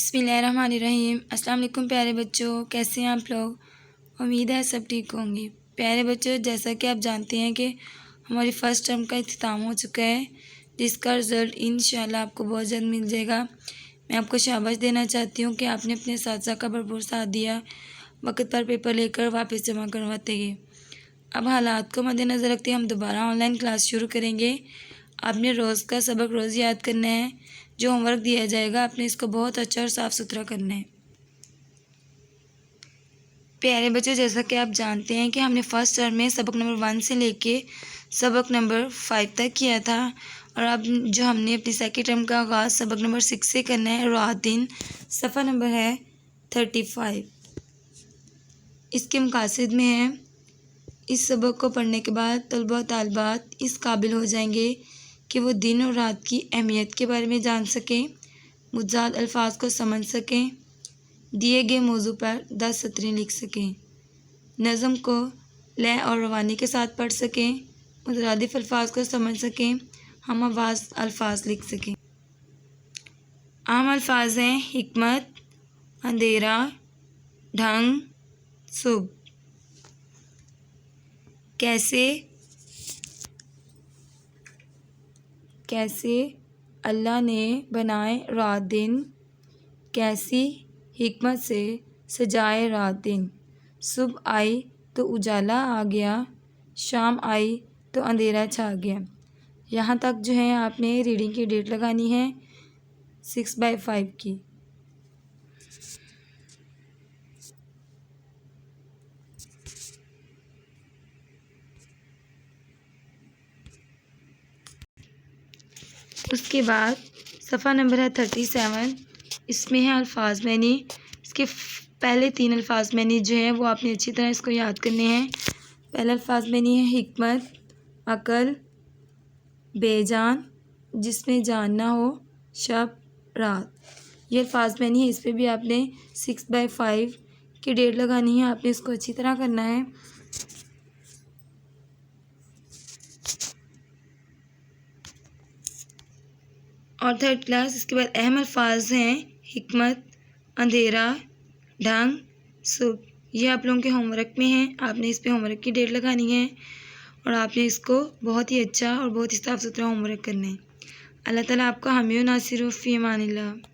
بسم اللہ الرحمن الرحیم۔ السلام علیکم پیارے بچوں، کیسے ہیں آپ لوگ؟ امید ہے سب ٹھیک ہوں گی۔ پیارے بچوں، جیسا کہ آپ جانتے ہیں کہ ہماری فرسٹ ٹرم کا اختتام ہو چکا ہے، جس کا رزلٹ انشاءاللہ آپ کو بہت جلد مل جائے گا۔ میں آپ کو شاباش دینا چاہتی ہوں کہ آپ نے اپنے اساتذہ کا بھرپور ساتھ دیا، وقت پر پیپر لے کر واپس جمع کرواتے گئے۔ اب حالات کو مد نظر رکھتے ہم دوبارہ آن لائن کلاس شروع کریں گے۔ آپ نے روز کا سبق روز یاد کرنا ہے۔ جو ہوم ورک دیا جائے گا آپ نے اس کو بہت اچھا اور صاف ستھرا کرنا ہے۔ پیارے بچے، جیسا کہ آپ جانتے ہیں کہ ہم نے فرسٹ ٹرم میں سبق نمبر 1 سے لے کے سبق نمبر 5 تک کیا تھا، اور اب جو ہم نے اپنی سیکنڈ ٹرم کا آغاز سبق نمبر 6 سے کرنا ہے، رات دن صفحہ نمبر ہے 35۔ اس کے مقاصد میں ہے، اس سبق کو پڑھنے کے بعد طلبہ و طالبات اس قابل ہو جائیں گے کہ وہ دن اور رات کی اہمیت کے بارے میں جان سکیں، متضاد الفاظ کو سمجھ سکیں، دیے گئے موضوع پر 10 سطریں لکھ سکیں، نظم کو لے اور روانی کے ساتھ پڑھ سکیں، مترادف الفاظ کو سمجھ سکیں، ہم آواز الفاظ لکھ سکیں۔ عام الفاظ ہیں: حکمت، اندھیرا، ڈھنگ، صبح۔ کیسے اللہ نے بنائے رات دن، کیسی حکمت سے سجائے رات دن۔ صبح آئی تو اجالا آ گیا، شام آئی تو اندھیرا چھا گیا۔ یہاں تک جو ہے آپ نے ریڈنگ کی ڈیٹ لگانی ہے 6/5 کی۔ اس کے بعد صفحہ نمبر ہے 37، اس میں ہے الفاظ معنی۔ اس کے پہلے 3 الفاظ معنی جو ہیں وہ آپ نے اچھی طرح اس کو یاد کرنے ہیں۔ پہلا الفاظ معنی ہے حکمت، عقل، بے جان، جس میں جان نہ ہو، شب رات۔ یہ الفاظ معنی ہے، اس پہ بھی آپ نے 6/5 کی ڈیٹ لگانی ہے، آپ نے اس کو اچھی طرح کرنا ہے۔ اور 3rd کلاس، اس کے بعد اہم الفاظ ہیں حکمت، اندھیرا، ڈھنگ، صبح۔ یہ آپ لوگوں کے ہوم ورک میں ہیں، آپ نے اس پہ ہوم ورک کی ڈیٹ لگانی ہے، اور آپ نے اس کو بہت ہی اچھا اور بہت ہی صاف ستھرا ہوم ورک کرنا ہے۔ اللہ تعالیٰ آپ کا حامی و ناصر ہو، فی امان اللہ۔